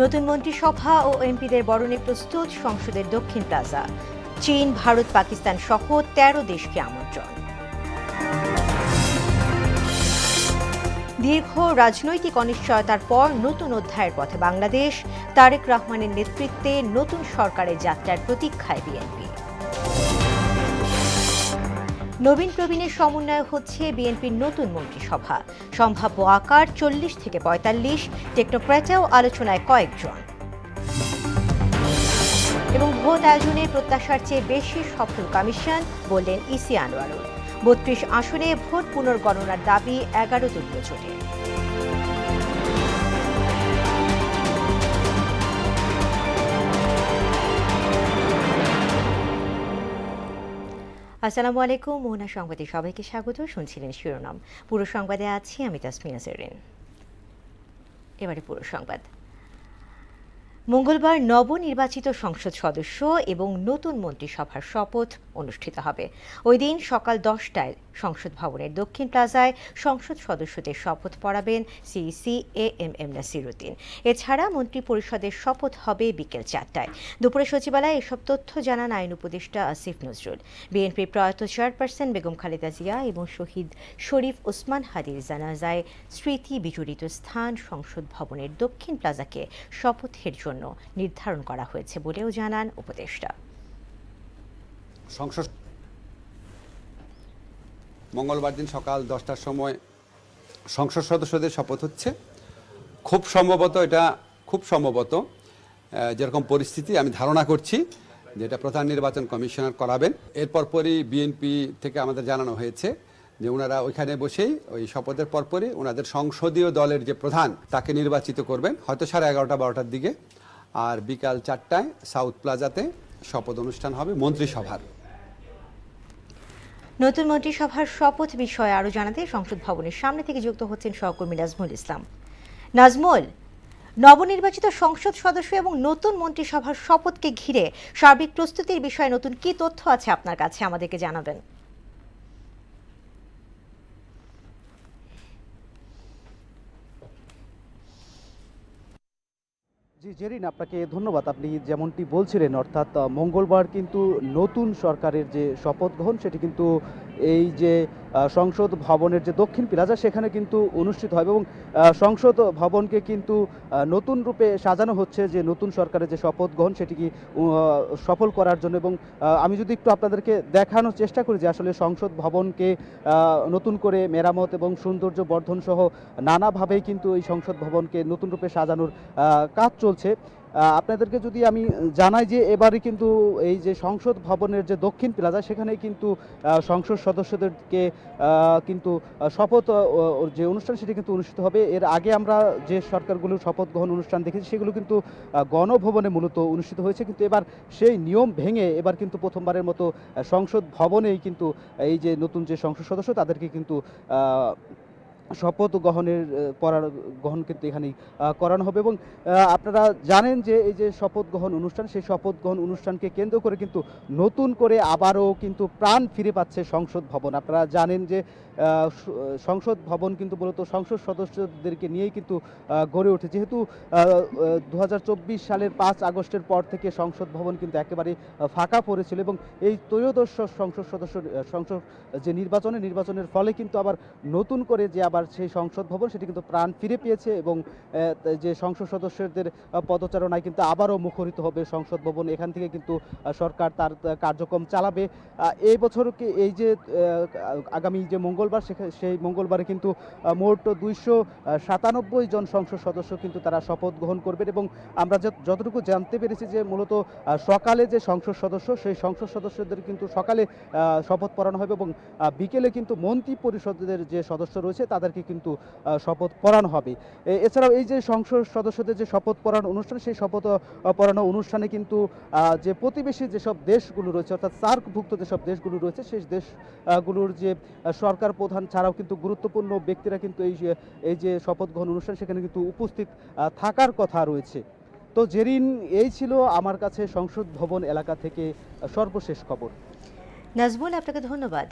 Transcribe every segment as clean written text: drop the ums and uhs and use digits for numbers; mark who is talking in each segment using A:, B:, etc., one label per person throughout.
A: নতুন মন্ত্রিসভা ও এমপিদের বরণে প্রস্তুত সংসদের দক্ষিণ প্লাজা। চীন, ভারত, পাকিস্তান সহ ১৩ দেশকে আমন্ত্রণ। দীর্ঘ রাজনৈতিক অনিশ্চয়তার পর নতুন অধ্যায়ের পথে বাংলাদেশ। তারেক রহমানের নেতৃত্বে নতুন সরকারের যাত্রার প্রতীক্ষায় বিএনপি। নবীন প্রবীণের সমন্বয়ে হচ্ছে বিএনপির নতুন মন্ত্রিসভা। সম্ভাব্য আকার ৪০ থেকে ৪৫, টেকনোক্র্যাটেও আলোচনায় কয়েকজন। এবং ভোট আয়োজনে প্রত্যাশার চেয়ে বেশি সফল কমিশন, বললেন ইসি আনোয়ারুল। ৩২ আসনে ভোট পুনর্গণনার দাবি ১১ দলীয় জোটে। আসসালামু আলাইকুম, মোহনা সংবাদে সবাইকে স্বাগত। শুনছিলেন শিরোনাম। পুরো সংবাদে আছি আমি তাসমিনা সেরিন। এবারে পুরো সংবাদ। মঙ্গলবার নবনির্বাচিত সংসদ সদস্য এবং নতুন মন্ত্রিসভার শপথ অনুষ্ঠিত হবে। ওই দিন সকাল ১০টায় সংসদ ভবনের দক্ষিণ প্লাজায় সংসদ সদস্যদের শপথ পড়াবেন সিইসি এএমএম নাসিরুদ্দিন। এছাড়া মন্ত্রী পরিষদের শপথ হবে বিকেল ৪টায়। দুপুরে সচিবালয়ে এসব তথ্য জানান আইন উপদেষ্টা আসিফ নজরুল। বিএনপির প্রয়াত চেয়ারপারসন বেগম খালেদা জিয়া এবং শহীদ শরীফ ওসমান হাদির জানাজায় স্মৃতি বিজড়িত স্থান সংসদ ভবনের দক্ষিণ প্লাজাকে শপথের জন্য নির্ধারণ করা হয়েছে বলেও জানান উপদেষ্টা।
B: সংসদ মঙ্গলবার দিন সকাল ১০টার সময় সংসদ সদস্যদের শপথ হচ্ছে। খুব সম্ভবত যেরকম পরিস্থিতি আমি ধারণা করছি যেটা প্রধান নির্বাচন কমিশনার করাবেন। এরপর পরই বিএনপি থেকে আমাদের জানানো হয়েছে যে ওনারা ওইখানে বসেই ওই শপথের পরপরই ওনাদের সংসদীয় দলের যে প্রধান তাকে নির্বাচিত করবেন, হয়তো 11:30-12টার দিকে। আর বিকাল ৪টায় সাউথ প্লাজাতে শপথ অনুষ্ঠান হবে মন্ত্রিসভার।
A: নতুন মন্ত্রিসভার শপথ বিষয়ে আরও জানাতে সংসদ ভবনের সামনে থেকে যুক্ত হচ্ছেন সহকর্মী নাজমুল ইসলাম। নাজমুল, নবনির্বাচিত সংসদ সদস্য এবং নতুন মন্ত্রিসভার শপথকে ঘিরে সার্বিক প্রস্তুতির বিষয়ে নতুন কি তথ্য আছে আপনার কাছে, আমাদেরকে জানাবেন।
C: জি জেরিন, আপনাকে ধন্যবাদ। আপনি যেমনটি বলছিলেন, অর্থাৎ মঙ্গলবার কিন্তু নতুন সরকারের যে শপথ গ্রহণ সেটি কিন্তু এই যে সংসদ ভবনের যে দক্ষিণ প্লাজা সেখানে কিন্তু অনুষ্ঠিত হবে এবং সংসদ ভবনকে কিন্তু নতুন রূপে সাজানো হচ্ছে যে নতুন সরকারের যে শপথ গ্রহণ সেটিকে সফল করার জন্য। এবং আমি যদি একটু আপনাদেরকে দেখানোর চেষ্টা করি যে আসলে সংসদ ভবনকে নতুন করে মেরামত এবং সৌন্দর্য বর্ধন সহ নানাভাবেই কিন্তু এই সংসদ ভবনকে নতুন রূপে সাজানোর কাজ চলছে। আপনাদেরকে যদি আমি জানাই যে এবারে কিন্তু এই যে সংসদ ভবনের যে দক্ষিণ প্লাজা সেখানে কিন্তু সংসদ সদস্যদেরকে কিন্তু শপথ যে অনুষ্ঠান সেটি কিন্তু অনুষ্ঠিত হবে। এর আগে আমরা যে সরকারগুলোর শপথ গ্রহণ অনুষ্ঠান দেখেছি সেগুলো কিন্তু গণভবনে মূলত অনুষ্ঠিত হয়েছে, কিন্তু এবার সেই নিয়ম ভেঙে এবার কিন্তু প্রথমবারের মতো সংসদ ভবনেই কিন্তু এই যে নতুন যে সংসদ সদস্য তাদেরকে কিন্তু শপথ গ্রহণ কিন্তু এখানেই করানো হবে। এবং আপনারা জানেন যে এই যে শপথ গ্রহণ অনুষ্ঠান, সেই শপথ গ্রহণ অনুষ্ঠানকে কেন্দ্র করে কিন্তু নতুন করে আবারও কিন্তু প্রাণ ফিরে পাচ্ছে সংসদ ভবন। আপনারা জানেন যে সংসদ ভবন কিন্তু মূলত সংসদ সদস্যদেরকে নিয়েই কিন্তু গড়ে ওঠে। যেহেতু ২০২৪ সালের ৫ আগস্টের পর থেকে সংসদ ভবন কিন্তু একেবারে ফাঁকা পড়েছিল এবং এই ত্রয়োদশ সংসদ যে নির্বাচনের ফলে কিন্তু আবার নতুন করে যে আবার সেই সংসদ ভবন সেটি কিন্তু প্রাণ ফিরে পেয়েছে এবং যে সংসদ সদস্যদের পদচারণায় কিন্তু আবারও মুখরিত হবে সংসদ ভবন। এখান থেকে কিন্তু সরকার তার কার্যক্রম চালাবে। এই বছরকে এই যে আগামী যে মঙ্গলবার সেই মঙ্গলবারে কিন্তু মোট ২৯৭ জন সংসদ সদস্য কিন্তু তারা শপথ গ্রহণ করবেন এবং আমরা যতটুকু জানতে পেরেছি যে মূলত সকালে যে সংসদ সদস্য সেই সংসদ সদস্যদের কিন্তু সকালে শপথ পড়ানো হবে এবং বিকেলে কিন্তু মন্ত্রী পরিষদের যে সদস্য রয়েছে তাদেরকে কিন্তু শপথ পড়ানো হবে। এছাড়াও এই যে সংসদ সদস্যদের যে শপথ পড়ানো অনুষ্ঠান, সেই শপথ পড়ানো অনুষ্ঠানে কিন্তু যে প্রতিবেশী যেসব দেশগুলো রয়েছে অর্থাৎ সার্কভুক্ত যেসব দেশগুলো রয়েছে সেই দেশগুলোর যে সরকার প্রধান ছাড়াও কিন্তু গুরুত্বপূর্ণ ব্যক্তিরা কিন্তু এই যে শপথ গ্রহণ অনুষ্ঠান সেখানে কিন্তু উপস্থিত থাকার কথা রয়েছে। তো জেরিন, এই ছিল আমার কাছে সংসদ ভবন এলাকা থেকে সর্বশেষ খবর।
A: নাজমুল, আপনাকে ধন্যবাদ।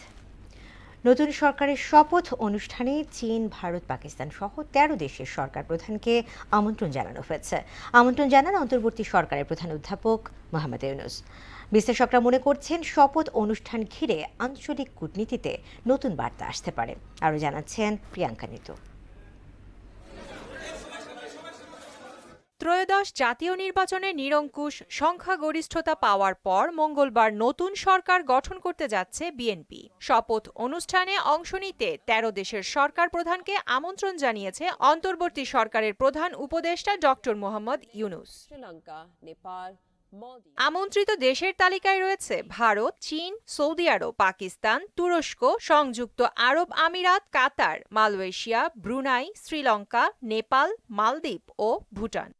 A: নতুন সরকারের শপথ অনুষ্ঠানে চীন, ভারত, পাকিস্তান সহ ১৩ দেশের সরকার প্রধানকে আমন্ত্রণ জানানো হয়েছে। আমন্ত্রণ জানান অন্তর্বর্তী সরকারের প্রধান অধ্যাপক মোহাম্মদ ইউনূস। বিশ্লেষকরা মনে করছেন শপথ অনুষ্ঠান ঘিরে আঞ্চলিক কূটনীতিতে নতুন বার্তা আসতে পারে। আরও জানাচ্ছেন প্রিয়াঙ্কা নিতু।
D: ত্রয়োদশ জাতীয় নির্বাচনে নিরঙ্কুশ সংখ্যাগরিষ্ঠতা পাওয়ার পর মঙ্গলবার নতুন সরকার গঠন করতে যাচ্ছে বিএনপি। শপথ অনুষ্ঠানে অংশ নিতে ১৩ দেশের সরকার প্রধানকে আমন্ত্রণ জানিয়েছে অন্তর্বর্তী সরকারের প্রধান উপদেষ্টা ডক্টর মোহাম্মদ ইউনূস। আমন্ত্রিত দেশের তালিকায় রয়েছে ভারত, চীন, সৌদি আরব, পাকিস্তান, তুরস্ক, সংযুক্ত আরব আমিরাত, কাতার, মালয়েশিয়া, ব্রুনাই, শ্রীলঙ্কা, নেপাল, মালদ্বীপ ও ভুটান।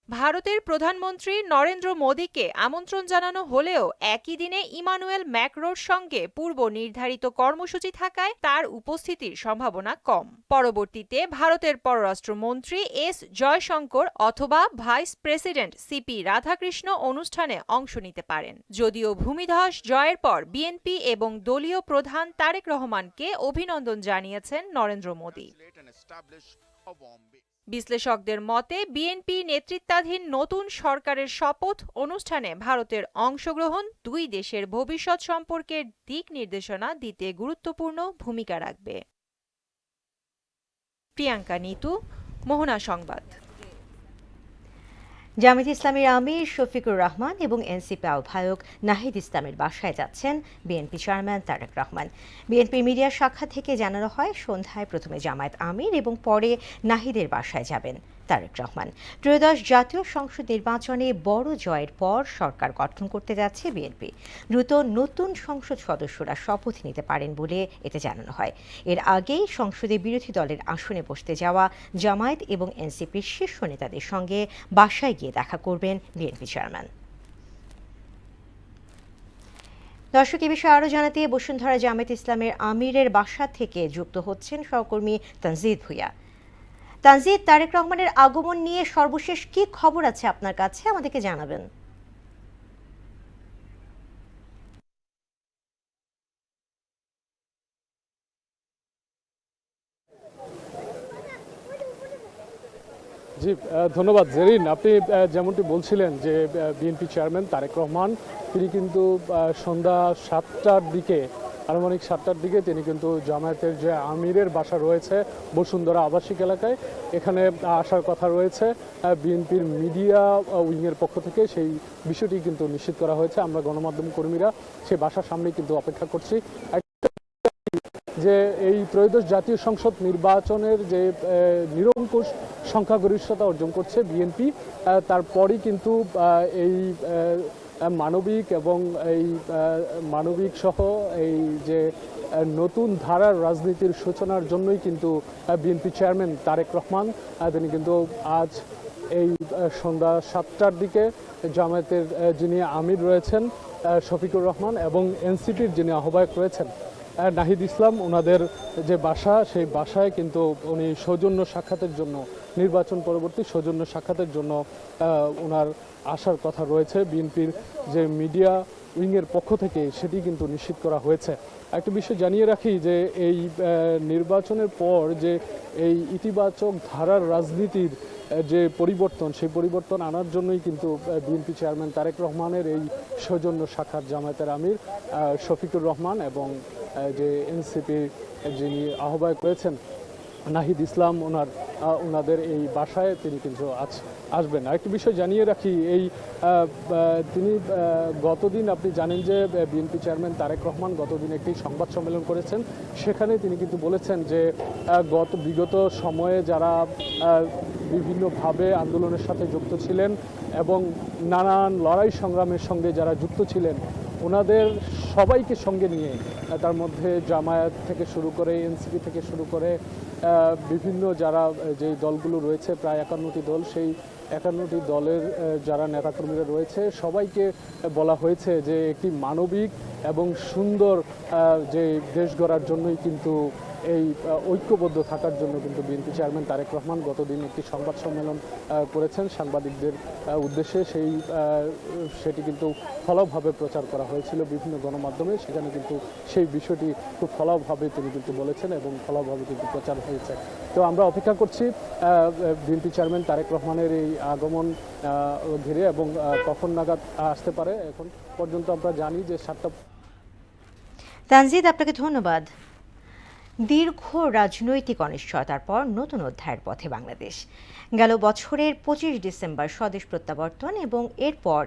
D: ভারতের প্রধানমন্ত্রী নরেন্দ্র মোদীকে আমন্ত্রণ জানানো হলেও একই দিনে ইমানুয়েল ম্যাক্রোর সঙ্গে পূর্ব নির্ধারিত কর্মসূচি থাকায় তার উপস্থিতির সম্ভাবনা কম। পরবর্তীতে ভারতের পররাষ্ট্রমন্ত্রী এস জয়শঙ্কর অথবা ভাইস প্রেসিডেন্ট সিপি রাধাকৃষ্ণ অনুষ্ঠানে অংশ নিতে পারেন। যদিও ভূমিধস জয়ের পর বিএনপি এবং দলীয় প্রধান তারেক রহমানকে অভিনন্দন জানিয়েছেন নরেন্দ্র মোদী। বিশ্লেষকদের মতে বিএনপি নেতৃত্বাধীন নতুন সরকারের শপথ অনুষ্ঠানে ভারতের অংশগ্রহণ দুই দেশের ভবিষ্যৎ সম্পর্কের দিক নির্দেশনা দিতে গুরুত্বপূর্ণ ভূমিকা রাখবে। প্রিয়াঙ্কা নিতু, মোহনা সংবাদ।
A: জামায়াতে ইসলামীর আমির শফিকুর রহমান এবং এনসিপি আহ্বায়ক নাহিদ ইসলামের বাসায় যাচ্ছেন বিএনপি চেয়ারম্যান তারেক রহমান। বিএনপির মিডিয়া শাখা থেকে জানানো হয় সন্ধ্যায় প্রথমে জামায়াত আমির এবং পরে নাহিদের বাসায় যাবেন তারেক রহমান। ত্রয়োদশ জাতীয় সংসদ নির্বাচনে বড় জয়ের পর সরকার গঠন করতে যাচ্ছে বিএনপি। দ্রুত নতুন সংসদ সদস্যরা শপথ নিতে পারেন বলে এতে জানানো হয়। এর আগেই সংসদে বিরোধী দলের আসনে বসতে যাওয়া জামায়াত এবং এনসিপির শীর্ষ নেতাদের সঙ্গে বাসায় গিয়ে দেখা করবেন বিএনপি চেয়ারম্যান। দর্শক, এ বিষয়ে আরও জানাতে বসুন্ধরা জামায়াত ইসলামের আমিরের বাসা থেকে যুক্ত হচ্ছেন সহকর্মী তানজিদ ভুঁইয়া। তানজিদ, তারেক রহমানের আগমন নিয়ে সর্বশেষ কি খবর আছে আপনার কাছে, আমাদেরকে জানাবেন।
E: জি, ধন্যবাদ জেরিন। আপনি যেমনটি বলছিলেন যে বিএনপি চেয়ারম্যান তারেক রহমান তিনি কিন্তু সন্ধ্যা ৭টার দিকে, আনুমানিক ৭টার দিকে তিনি কিন্তু জামায়াতের যে আমিরের বাসা রয়েছে বসুন্ধরা আবাসিক এলাকায়, এখানে আসার কথা রয়েছে। বিএনপির মিডিয়া উইংয়ের পক্ষ থেকে সেই বিষয়টি কিন্তু নিশ্চিত করা হয়েছে। আমরা গণমাধ্যম কর্মীরা সেই বাসার সামনেই কিন্তু অপেক্ষা করছি যে এই ত্রয়োদশ জাতীয় সংসদ নির্বাচনের যে নিরঙ্কুশ সংখ্যাগরিষ্ঠতা অর্জন করছে বিএনপি, তারপরই কিন্তু এই মানবিক এবং এই মানবিক সহ এই যে নতুন ধারার রাজনীতির সূচনার জন্যই কিন্তু বিএনপি চেয়ারম্যান তারেক রহমান তিনি কিন্তু আজ এই সন্ধ্যা ৭টার দিকে জামায়াতের যিনি আমির রয়েছেন শফিকুর রহমান এবং এনসিপির যিনি আহ্বায়ক রয়েছেন নাহিদ ইসলাম, ওনাদের যে বাসা সেই বাসায় কিন্তু উনি সৌজন্য সাক্ষাতের জন্য, নির্বাচন পরবর্তী সৌজন্য সাক্ষাতের জন্য ওনার আসার কথা রয়েছে। বিএনপির যে মিডিয়া উইংয়ের পক্ষ থেকে সেটি কিন্তু নিশ্চিত করা হয়েছে। একটা বিষয় জানিয়ে রাখি যে এই নির্বাচনের পর যে এই ইতিবাচক ধারার রাজনীতির যে পরিবর্তন, সেই পরিবর্তন আনার জন্যই কিন্তু বিএনপি চেয়ারম্যান তারেক রহমানের এই সৌজন্য সাক্ষাৎ জামায়াতের আমির শফিকুর রহমান এবং যে এনসিপি যিনি আহ্বায়ক রয়েছেন নাহিদ ইসলাম, ওনাদের এই বাসায় তিনি কিন্তু আসবেন। আরেকটি বিষয় জানিয়ে রাখি, এই তিনি গতদিন, আপনি জানেন যে বিএনপি চেয়ারম্যান তারেক রহমান গতদিন একটি সংবাদ সম্মেলন করেছেন। সেখানে তিনি কিন্তু বলেছেন যে বিগত সময়ে যারা বিভিন্নভাবে আন্দোলনের সাথে যুক্ত ছিলেন এবং নানান লড়াই সংগ্রামের সঙ্গে যারা যুক্ত ছিলেন ওনাদের সবাইকে সঙ্গে নিয়ে, তার মধ্যে জামায়াত থেকে শুরু করে এনসিপি থেকে শুরু করে বিভিন্ন যারা যে দলগুলো রয়েছে, প্রায় ৫১টি দল, সেই ৫১টি দলের যারা নেতাকর্মীরা রয়েছে সবাইকে বলা হয়েছে যে একটি মানবিক এবং সুন্দর যে দেশ গড়ার জন্যই কিন্তু এই ঐক্যবদ্ধ থাকার জন্য কিন্তু বিএনপি চেয়ারম্যান তারেক রহমান গতদিন একটি সংবাদ সম্মেলন করেছেন সাংবাদিকদের উদ্দেশ্যে। সেটি কিন্তু ফলাভাবে প্রচার করা হয়েছিল বিভিন্ন গণমাধ্যমে, সেখানে কিন্তু সেই বিষয়টি খুব ফলাভাবে তিনি কিন্তু বলেছেন এবং ফলাভাবে কিন্তু প্রচার হয়েছে। তো আমরা অপেক্ষা করছি বিএনপি চেয়ারম্যান তারেক রহমানের এই আগমন ঘিরে এবং কখন নাগাদ আসতে পারে। এখন পর্যন্ত আমরা জানি যে 7টা।
A: তানজিদ, আপনাকে ধন্যবাদ। দীর্ঘ রাজনৈতিক অনিশ্চয়তার পর নতুন অধ্যায়ের পথে বাংলাদেশ। গেল বছরের 25 ডিসেম্বর স্বদেশ প্রত্যাবর্তন এবং এরপর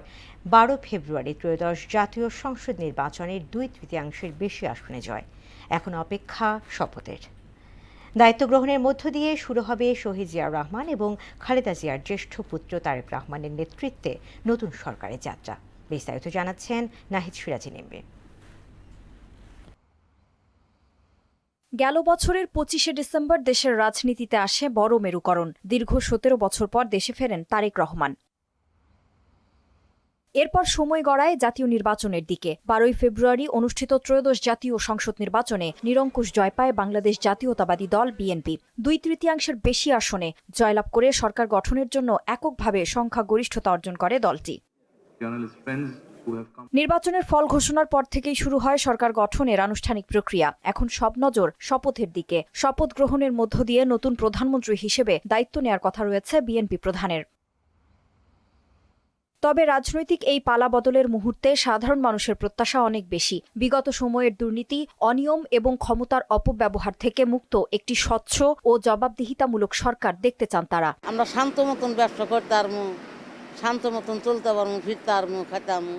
A: 12 ফেব্রুয়ারি ত্রয়োদশ জাতীয় সংসদ নির্বাচনের 2/3 বেশি আসনে জয়। এখন অপেক্ষা শপথের। দায়িত্ব গ্রহণের মধ্য দিয়ে শুরু হবে শহীদ জিয়াউর রহমান এবং খালেদা জিয়ার জ্যেষ্ঠ পুত্র তারেক রহমানের নেতৃত্বে নতুন সরকারের যাত্রা। বিস্তারিত জানাচ্ছেন নাহিদ সিরাজি নিম্মি।
F: গেল বছরের 25 ডিসেম্বর দেশের রাজনীতিতে আসে বড় মেরুকরণ। দীর্ঘ 17 বছর পর দেশে ফেরেন তারেক রহমান। এরপর সময় গড়ায় জাতীয় নির্বাচনের দিকে। 12 ফেব্রুয়ারি অনুষ্ঠিত ত্রয়োদশ জাতীয় সংসদ নির্বাচনে নিরঙ্কুশ জয় পায় বাংলাদেশ জাতীয়তাবাদী দল বিএনপি। 2/3 বেশি আসনে জয়লাভ করে সরকার গঠনের জন্য এককভাবে সংখ্যাগরিষ্ঠতা অর্জন করে দলটি। নির্বাচনের ফল ঘোষণার পর থেকেই শুরু হয় সরকার গঠনের আনুষ্ঠানিক প্রক্রিয়া। এখন সব নজর শপথের দিকে। শপথ গ্রহণের মধ্য দিয়ে নতুন প্রধানমন্ত্রী হিসেবে দায়িত্ব নেয়ার কথা রয়েছে বিএনপি প্রধানের। তবে রাজনৈতিক এই পালা বদলের মুহূর্তে সাধারণ মানুষের প্রত্যাশা অনেক বেশি। বিগত সময়ের দুর্নীতি, অনিয়ম এবং ক্ষমতার অপব্যবহার থেকে মুক্ত একটি স্বচ্ছ ও জবাবদিহিতামূলক সরকার দেখতে চান তারা।
G: আমরা শান্ত মতন ব্যবসা করতে পারবো, শান্ত মতন চলতে পারবো, ফিরতে পারবো, খাইতে পারবো,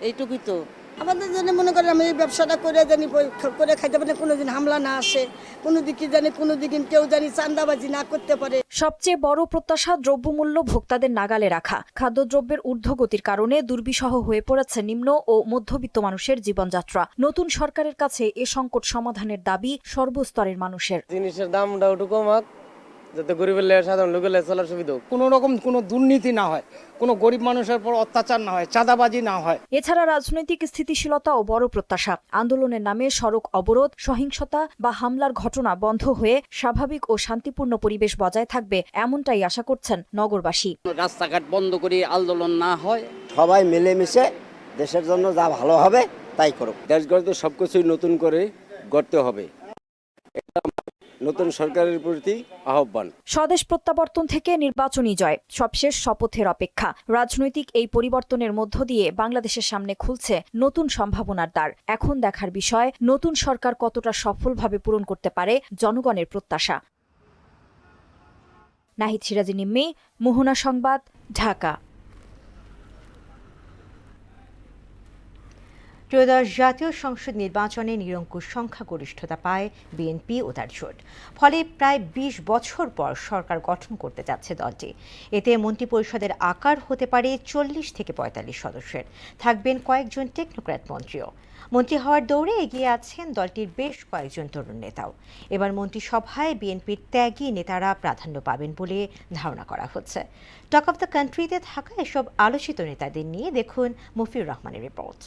G: এইটুকুই তো
H: আমাদের জন্য। মনে করেন আমি এই ব্যবসাটা করে জানি করে খাইতে পারি, কোনোদিন হামলা না আসে, কোনো দিকে জানি কোনো দিকে কেউ জানি চাঁদাবাজি না করতে পারে।
F: সবচেয়ে বড় প্রত্যাশা দ্রব্যমূল্য ভোক্তাদের নাগালে রাখা। খাদ্যদ্রব্যের ঊর্ধ্বগতির কারণে দুর্বিষহ হয়ে পড়েছে নিম্ন ও মধ্যবিত্ত মানুষের জীবনযাত্রা। নতুন সরকারের কাছে এ সংকট সমাধানের দাবি সর্বস্তরের মানুষের।
I: জিনিসের দামটা একটু কমাক, যাতে গরিবের সাধারণ লোকের চলার সুবিধা হোক।
J: কোনো রকম কোনো দুর্নীতি না হয়, কোনো গরিব মানুষের উপর অত্যাচার না হয়, চাঁদাবাজি না হয়।
F: এছাড়া রাজনৈতিক স্থিতিশীলতা ও বড় প্রত্যাশা। আন্দোলনের নামে সড়ক অবরোধ, সহিংসতা বা হামলার ঘটনা বন্ধ হয়ে স্বাভাবিক ও শান্তিপূর্ণ পরিবেশ বজায় থাকবে, এমনটাই আশা করছেন নগরবাসী।
G: রাস্তাঘাট বন্ধ করে আন্দোলন না হয়,
K: সবাই মিলেমিশে দেশের জন্য যা ভালো হবে তাই করুক।
I: দেশ গড়তে সবকিছুই নতুন করে গড়তে হবে, এটা নতুন সরকারের প্রতি আহ্বান।
F: স্বদেশ প্রত্যাবর্তন থেকে নির্বাচনী জয়, সবশেষ শপথের অপেক্ষা। রাজনৈতিক এই পরিবর্তনের মধ্য দিয়ে বাংলাদেশের সামনে খুলছে নতুন সম্ভাবনার দ্বার। এখন দেখার বিষয় নতুন সরকার কতটা সফলভাবে পূরণ করতে পারে জনগণের প্রত্যাশা। নাহিদ সিরাজি নিম্মি, মোহনা সংবাদ, ঢাকা।
A: ত্রয়োদশ জাতীয় সংসদ নির্বাচনে নিরঙ্কুশ সংখ্যাগরিষ্ঠতা পায় বিএনপি ও তার জোট। ফলে প্রায় 20 বছর পর সরকার গঠন করতে যাচ্ছে দলটি। এতে মন্ত্রিপরিষদের আকার হতে পারে 40 থেকে 45 সদস্যের। থাকবেন কয়েকজন টেকনোক্র্যাট মন্ত্রীও। মন্ত্রী হওয়ার দৌড়ে এগিয়ে আছেন দলটির বেশ কয়েকজন তরুণ নেতাও। এবার মন্ত্রিসভায় বিএনপির ত্যাগী নেতারা প্রাধান্য পাবেন বলে ধারণা করা হচ্ছে। টক অফ দ্য কান্ট্রিতে থাকা এসব আলোচিত নেতাদের নিয়ে দেখুন মফিউর রহমানের রিপোর্ট।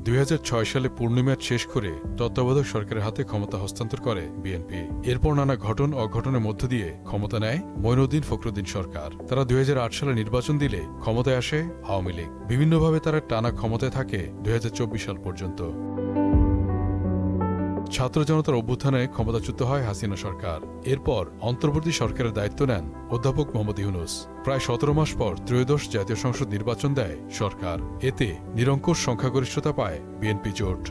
L: 2006 সালে পূর্ণিমাদ শেষ করে তত্ত্বাবধায়ক সরকারের হাতে ক্ষমতা হস্তান্তর করে বিএনপি। এরপর নানা ঘটন অঘটনের মধ্য দিয়ে ক্ষমতা নেয় মঈনুদ্দিন ফখরুদ্দিন সরকার। তারা 2008 সালে নির্বাচন দিলে ক্ষমতায় আসে আওয়ামী লীগ। বিভিন্নভাবে তারা টানা ক্ষমতায় থাকে 2024 সাল পর্যন্ত। ছাত্র জনতার অভ্যুত্থানে ক্ষমতাচ্যুত হয় হাসিনা সরকার। এরপর অন্তর্বর্তী সরকারের দায়িত্ব নেন অধ্যাপক মোহাম্মদ ইউনূস। প্রায় 17 মাস পর ত্রয়োদশ জাতীয় সংসদ নির্বাচন দেয় সরকার। এতে নিরঙ্কুশ সংখ্যাগরিষ্ঠতা পায় বিএনপি জোট।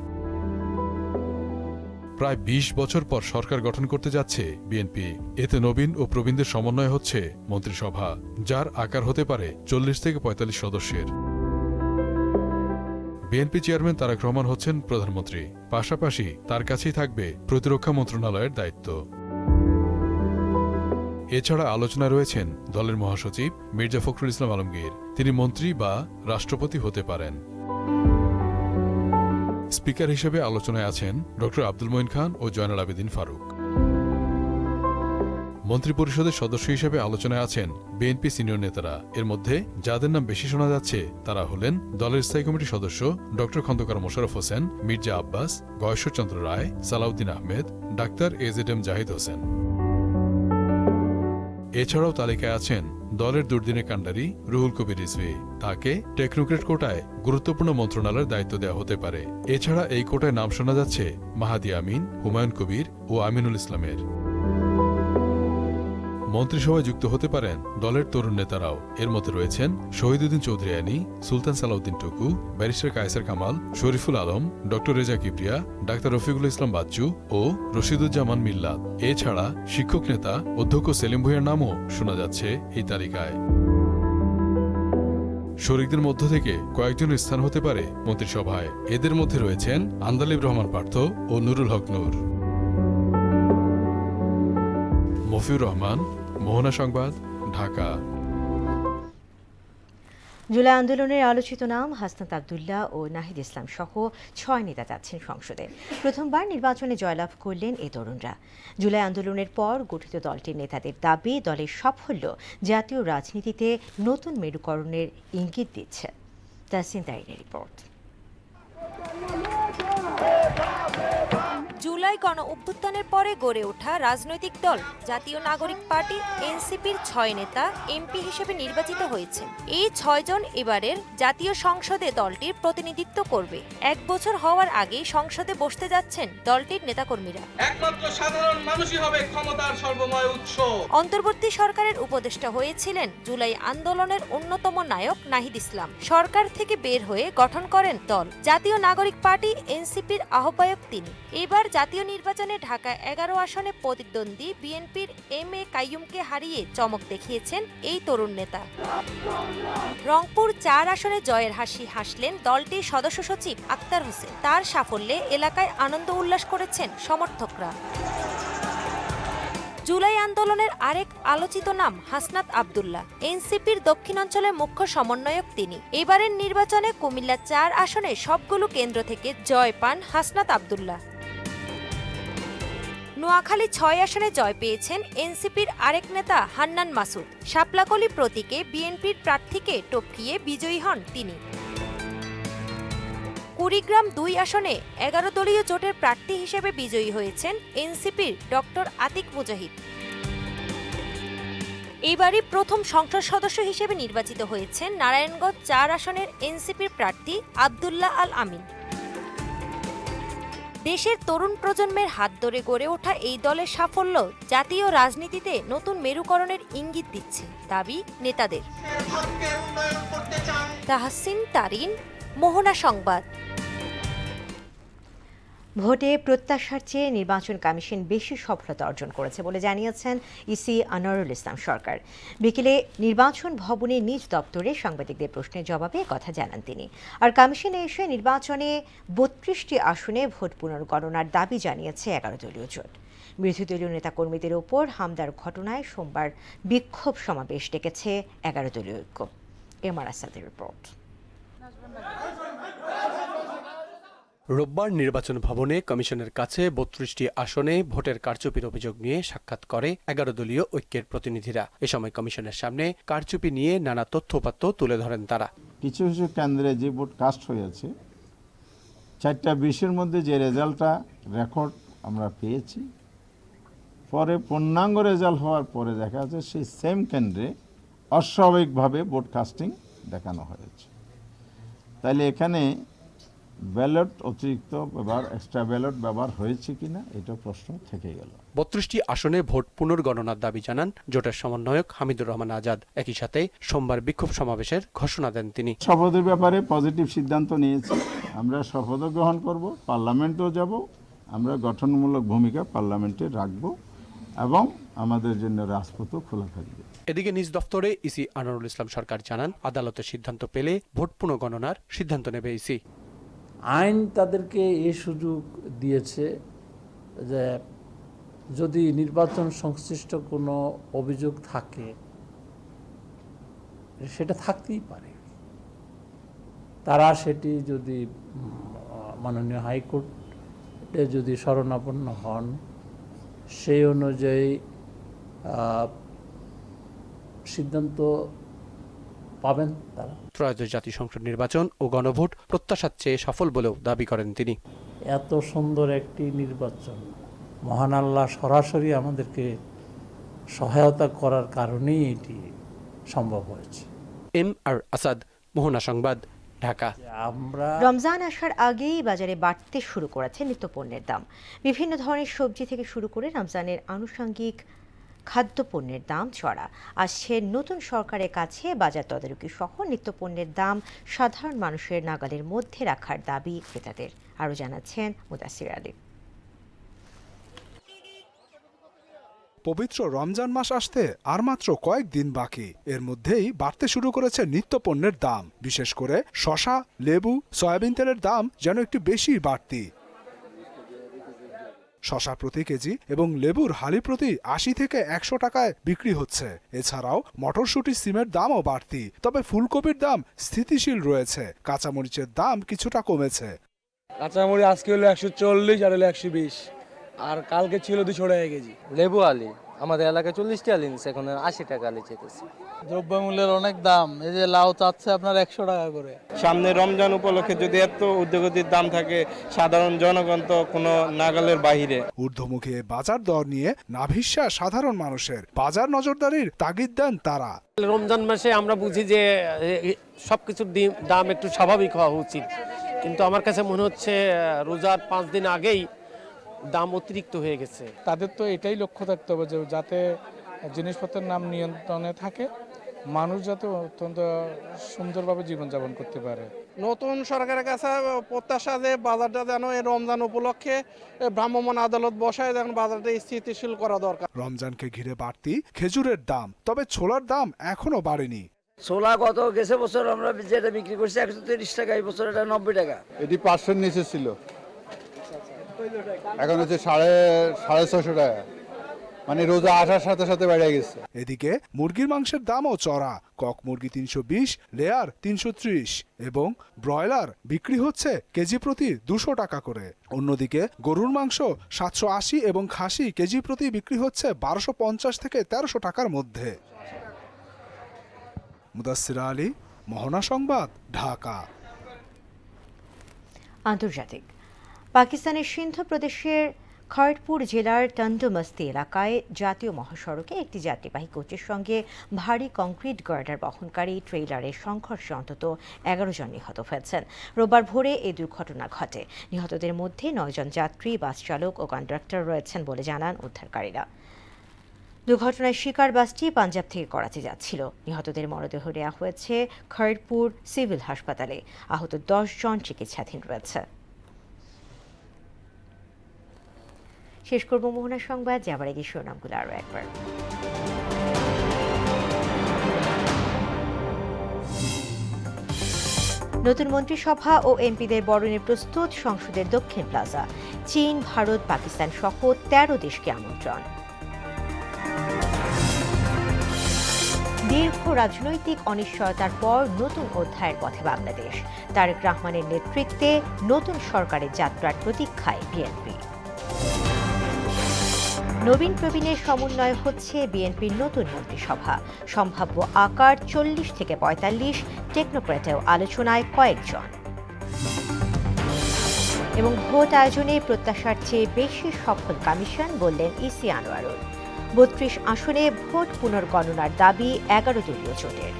L: প্রায় 20 বছর পর সরকার গঠন করতে যাচ্ছে বিএনপি। এতে নবীন ও প্রবীণদের সমন্বয় হচ্ছে মন্ত্রিসভা, যার আকার হতে পারে 40 থেকে 45 সদস্যের। বিএনপি চেয়ারম্যান তারেক রহমান হচ্ছেন প্রধানমন্ত্রী। পাশাপাশি তার কাছেই থাকবে প্রতিরক্ষা মন্ত্রণালয়ের দায়িত্ব। এছাড়া আলোচনায় রয়েছেন দলের মহাসচিব মির্জা ফখরুল ইসলাম আলমগীর। তিনি মন্ত্রী বা রাষ্ট্রপতি হতে পারেন। স্পিকার হিসেবে আলোচনায় আছেন ড. আব্দুল মঈন খান ও জয়নাল আবেদিন ফারুক। মন্ত্রিপরিষদের সদস্য হিসেবে আলোচনায় আছেন বিএনপি সিনিয়র নেতারা। এর মধ্যে যাদের নাম বেশি শোনা যাচ্ছে তারা হলেন দলের স্থায়ী কমিটির সদস্য ডক্টর খন্দকার মোশাররফ হোসেন, মির্জা আব্বাস, গয়েশ্বরচন্দ্র রায়, সালাউদ্দিন আহমেদ, ডাক্তার এজেডএম জাহিদ হোসেন। এছাড়াও তালিকায় আছেন দলের দুর্দিনের কাণ্ডারি রুহুল কবির রিজভী। তাকে টেকনোক্রেট কোটায় গুরুত্বপূর্ণ মন্ত্রণালয়ের দায়িত্ব দেওয়া হতে পারে। এছাড়া এই কোটায় নাম শোনা যাচ্ছে মাহাদি আমিন, হুমায়ুন কবির ও আমিনুল ইসলামের। মন্ত্রিসভায় যুক্ত হতে পারেন দলের তরুণ নেতারাও। এর মধ্যে রয়েছেন শহীদুদ্দিন চৌধুরী আনি, সুলতান সালাউদ্দিন টুকু, ব্যারিস্টার কায়সার কামাল, শরীফুল আলম, ডক্টর রেজা কিবরিয়া, ডাক্তার রফিকুল ইসলাম বাচ্চু ও রশিদুজ্জামান মিল্লাত। এছাড়া শিক্ষক নেতা অধ্যক্ষ সেলিম ভূঁইয়ার নামও শোনা যাচ্ছে এই তালিকায়। শরিকদের মধ্য থেকে কয়েকজনের স্থান হতে পারে মন্ত্রিসভায়। এদের মধ্যে রয়েছেন আন্দালিব রহমান পার্থ ও নুরুল হক নূর। মফিউর রহমান, মোহনা সংবাদ, ঢাকা।
A: জুলাই আন্দোলনের আলোচিত নাম হাসনাত আব্দুল্লাহ ও নাহিদ ইসলাম সহ 6 নেতা যাচ্ছেন সংসদে। প্রথমবার নির্বাচনে জয়লাভ করলেন এই তরুণরা। জুলাই আন্দোলনের পর গঠিত দলটির নেতাদের দাবি, দলের সাফল্য জাতীয় রাজনীতিতে নতুন মেরুকরণের ইঙ্গিত দিচ্ছে। তাসিন তারিনের রিপোর্ট।
F: জুলাই গণ অভ্যুত্থানের পরে গড়ে ওঠা রাজনৈতিক দল জাতীয় নাগরিক পার্টি এনসিপির 6 নেতা এমপি হিসেবে নির্বাচিত হয়েছেন। এই 6 জন এবারের জাতীয় সংসদে দলটির প্রতিনিধিত্ব করবে। 1 বছর হওয়ার আগেই সংসদে বসতে যাচ্ছেন দলটির নেতাকর্মীরা।
J: একমাত্র সাধারণ মানুষই হবে ক্ষমতার সর্বময় উৎস।
F: অন্তর্বর্তী সরকারের উপদেষ্টা হয়েছিলেন জুলাই আন্দোলনের অন্যতম নায়ক নাহিদ ইসলাম। সরকার থেকে বের হয়ে গঠন করেন দল জাতীয় নাগরিক পার্টি এনসিপির আহ্বায়ক তিনি। এবার জাতীয় নির্বাচনে ঢাকা 11 আসনে প্রতিদ্বন্দ্বী বিএনপির এম.এ. কাইয়ুমকে হারিয়ে চমক দেখিয়েছেন এই তরুণ নেতা। রংপুর 4 আসনে জয়ের হাসি হাসলেন দলটির সদস্য সচিব আক্তার হোসেন। তার সাফল্যে এলাকায় আনন্দ উল্লাস করেছেন সমর্থকরা। জুলাই আন্দোলনের আরেক আলোচিত নাম হাসনাত আব্দুল্লাহ। এনসিপির দক্ষিণাঞ্চলের মুখ্য সমন্বয়ক তিনি। এবারের নির্বাচনে কুমিল্লা 4 আসনে সবগুলো কেন্দ্র থেকে জয় পান হাসনাত আব্দুল্লাহ। নোয়াখালী 6 আসনে জয় পেয়েছেন এনসিপির আরেক নেতা হান্নান মাসুদ। শাপলাকলি প্রতীকে বিএনপির প্রার্থীকে টপকিয়ে বিজয়ী হন তিনি। কুড়িগ্রাম 2 আসনে 11 দলীয় জোটের প্রার্থী হিসেবে বিজয়ী হয়েছেন এনসিপির ডক্টর আতিক মুজাহিদ। এবারই প্রথম সংসদ সদস্য হিসেবে নির্বাচিত হয়েছেন নারায়ণগঞ্জ 4 আসনের এনসিপির প্রার্থী আব্দুল্লাহ আল আমিন। দেশের তরুণ প্রজন্মের হাত ধরে গড়ে ওঠা এই দলের সাফল্য জাতীয় রাজনীতিতে নতুন মেরুকরণের ইঙ্গিত দিচ্ছে, দাবি নেতাদের। তাহসিন তারিন, মোহনা সংবাদ।
A: ভোটে প্রত্যাশার চেয়ে নির্বাচন কমিশন বেশি সফলতা অর্জন করেছে বলে জানিয়েছেন ইসি আনোয়ারুল ইসলাম সরকার। বিকেলে নির্বাচন ভবনে নিজ দপ্তরে সাংবাদিকদের প্রশ্নের জবাবে কথা জানান তিনি। আর কমিশনে এসে নির্বাচনে 32টি আসনে ভোট পুনর্গণনার দাবি জানিয়েছে 11 দলীয় জোট। বিরোধী দলীয় নেতাকর্মীদের ওপর হামলার ঘটনায় সোমবার বিক্ষোভ সমাবেশ ডেকেছে 11 দলীয় ঐক্য। এমআর আসাদের রিপোর্ট।
M: রোববার নির্বাচন ভবনে কমিশনের কাছে 32টি আসনে ভোটের কারচুপির অভিযোগ নিয়ে সাক্ষাৎ করে 11 দলীয় ঐক্যের প্রতিনিধিরা। এ সময় কমিশনের সামনে কারচুপি নিয়ে নানা তথ্যপাত্র তুলে ধরেন তারা।
N: কিছু কিছু কেন্দ্রে যে ভোট কাস্ট হয়েছে 4টা 20-এর মধ্যে যে রেজাল্টটা রেকর্ড আমরা পেয়েছি, পরে পূর্ণাঙ্গ রেজাল্ট হওয়ার পরে দেখা যাচ্ছে সেই সেম কেন্দ্রে অস্বাভাবিকভাবে ভোট কাস্টিং দেখানো হয়েছে। তাইলে এখানে ব্যালট অতিরিক্ত ব্যবহার, এক্সট্রা ব্যালট ব্যবহার হয়েছে কিনা এটা প্রশ্ন থেকে গেল।
M: 32টি আসনে ভোট পুনর্গণনার দাবি জানান জোটের সমন্বয়ক হামিদুর রহমান আজাদ। একই সাথে সোমবার বিক্ষোভ সমাবেশের ঘোষণা দেন তিনি।
N: শপথের ব্যাপারে পজিটিভ সিদ্ধান্ত নিয়েছি, আমরা শপথ গ্রহণ করব, পার্লামেন্টেও যাব, আমরা গঠনমূলক ভূমিকা পার্লামেন্টে রাখব এবং আমাদের জন্য রাজপথও খোলা থাকবে।
M: এদিকে নিজ দফতরে ইসি আনোয়ারুল ইসলাম সরকার জানান আদালতের সিদ্ধান্ত পেলে ভোট পুনর্গণনার সিদ্ধান্ত নেবে ইসি।
O: আইন তাদেরকে এই সুযোগ দিয়েছে যে যদি নির্বাচন সংশ্লিষ্ট কোনো অভিযোগ থাকে সেটা থাকতেই পারে, তারা সেটি যদি মাননীয় হাইকোর্টে যদি শরণাপন্ন হন সেই অনুযায়ী সিদ্ধান্ত পাবেন তারা।
M: ত্রয়োদশ জাতীয় সংসদ নির্বাচন ও গণভোট প্রত্যাশার চেয়ে সফল বলেও দাবি করেন তিনি।
O: এত সুন্দর একটি নির্বাচন মহান আল্লাহ সরাসরি আমাদেরকে সহায়তা করার কারণেই এটি সম্ভব হয়েছে।
M: MR আসাদ, মোহনা সংবাদ, ঢাকা।
O: আমরা
A: রমজান আসার আগেই বাজারে বাড়তে শুরু করেছে নিত্যপণ্যের দাম। বিভিন্ন ধরনের সবজি থেকে শুরু করে রমজানের আনুষঙ্গিক খাদ্যপণ্যের দাম চড়া। আসছে নতুন সরকারের কাছে বাজার তদারকি সহ নিত্যপণ্যের দাম সাধারণ মানুষের নাগালের মধ্যে রাখার দাবি ক্রেতাদের। আরও জানাচ্ছেন মুদাসির আলী।
P: পবিত্র রমজান মাস আসতে আর মাত্র কয়েকদিন বাকি। এর মধ্যেই বাড়তে শুরু করেছে নিত্যপণ্যের দাম। বিশেষ করে শসা, লেবু, সয়াবিন তেলের দাম যেন একটু বেশি বাড়তি। শসা প্রতি কেজি এবং লেবুর হালি প্রতি ৮০ থেকে ১০০ টাকায় বিক্রি হচ্ছে। এছাড়াও মটরশুঁটি, সিমের দামও বাড়তি। তবে ফুলকপির দাম স্থিতিশীল রয়েছে। কাঁচামরিচের দাম কিছুটা কমেছে।
Q: কাঁচামরিচ আজকে হলো ১৪০ আর হলো ১২০, আর কালকে ছিল ২০০ টাকা কেজি।
R: লেবু আলি আমাদের এলাকায় ৪০ টাকা নিচ্ছে, এখন ৮০ টাকা আলি চেতেছে।
Q: দ্রব্যমূল্যের অনেক দাম, এই যে লাউ চাচ্ছে আপনার ১০০ টাকা করে।
I: সামনে রমজান উপলক্ষে যদি এত ঊর্ধ্বগতির দাম থাকে, সাধারণ জনগণ তো কোনো নাগালের বাহিরে।
P: ঊর্ধ্বমুখী বাজার দর নিয়ে নাভিশ্বাস সাধারণ মানুষের। বাজার নজরদারির তাগিদ দেন তারা।
R: রমজান মাসে আমরা বুঝি যে সবকিছুর দাম একটু স্বাভাবিক হওয়া উচিত, কিন্তু আমার কাছে মনে হচ্ছে রোজার ৫ দিন আগেই দাম অতিরিক্ত হয়ে গেছে।
Q: তাদের তো এটাই লক্ষ্য থাকতে হবে যে যাতে জিনিসপত্রের নাম নিয়ন্ত্রণে থাকে, মানুষ যাতে অত্যন্ত সুন্দরভাবে জীবনযাপন করতে পারে। নতুন সরকারের কাছে প্রত্যাশা যে বাজারটা যেন এই রমজান উপলক্ষে ভ্রাম্যমাণ আদালত বসায় যেন বাজারটা স্থিতিশীল করা দরকার।
P: রমজানকে ঘিরে বাড়তি খেজুরের দাম, তবে ছোলার দাম এখনো বাড়েনি।
K: ছোলা গত গেছে বছর আমরা যেটা বিক্রি করছি ১৩০ টাকা, এই বছর এটা ৯০ টাকা।
B: এটি ৫০০ নিচে ছিল, এখন হচ্ছে ৬৫০ টাকা, মানে রোজা আসার সাথে সাথে বেড়ে গেছে।
P: এদিকে মুরগির মাংসের দামও চড়া। কক মুরগি ৩২০, লেয়ার ৩৩০ এবং ব্রয়লার বিক্রি হচ্ছে কেজি প্রতি ২০০ টাকা করে। অন্যদিকে গরুর মাংস ৭৮০ এবং খাসি কেজি প্রতি বিক্রি হচ্ছে ১২৫০ থেকে ১৩০০ টাকার মধ্যে। মুদাসসির আলী, মোহনা সংবাদ, ঢাকা।
A: আন্তর্জাতিক। পাকিস্তানের সিন্ধু প্রদেশের খড়গপুর জেলার টন্ডুমস্তি এলাকায় জাতীয় মহাসড়কে একটি যাত্রীবাহী কোচের সঙ্গে ভারী কংক্রিট গার্ডার বহনকারী ট্রেইলারের সংঘর্ষে অন্তত ১১ জন নিহত হয়েছেন। রোববার ভোরে এই দুর্ঘটনা ঘটে। নিহতদের মধ্যে ৯ জন যাত্রী, বাস চালক ও কন্ডাক্টর রয়েছেন বলে জানান উদ্ধারকারীরা। দুর্ঘটনায় শিকার বাসটি পাঞ্জাব থেকে করাচি যাচ্ছিল। নিহতদের মরদেহ নেওয়া হয়েছে খড়গপুর সিভিল হাসপাতালে। আহত ১০ জন চিকিৎসাধীন রয়েছে। শেষ করব মোহনা সংবাদ, যাবার আগে শিরোনামগুলো আরও একবার। নতুন মন্ত্রিসভা ও এমপিদের বরণে প্রস্তুত সংসদের দক্ষিণ প্লাজা। চীন, ভারত, পাকিস্তান সহ ১৩ দেশকে আমন্ত্রণ। দীর্ঘ রাজনৈতিক অনিশ্চয়তার পর নতুন অধ্যায়ের পথে বাংলাদেশ। তারেক রহমানের নেতৃত্বে নতুন সরকারের যাত্রার প্রতীক্ষায় বিএনপি। নবীন প্রবীণের সমন্বয় হচ্ছে বিএনপির নতুন মন্ত্রিসভা। সম্ভাব্য আকার ৪০ থেকে ৪৫, টেকনোক্র্যাটেও আলোচনায় কয়েকজন। এবং ভোট আয়োজনে প্রত্যাশার চেয়ে বেশি সফল কমিশন, বললেন ইসি আনোয়ারুল। ৩২ আসনে ভোট পুনর্গণনার দাবি ১১ দলীয় জোটের।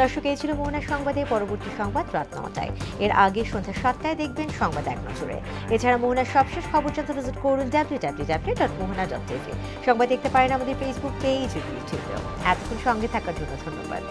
A: দর্শক, এই ছিল মোহনা সংবাদে। পরবর্তী সংবাদ রাত ৯টায়। এর আগে সন্ধ্যা ৭টায় দেখবেন সংবাদ এক নজরে। এছাড়া মোহনার সবশেষ খবর জানতে ভিজিট করুন www.mohana.tv। সংবাদ দেখতে পারেন আমাদের ফেসবুক পেজ ও ইউটিউবেও। এতক্ষণ সঙ্গে থাকার জন্য ধন্যবাদ।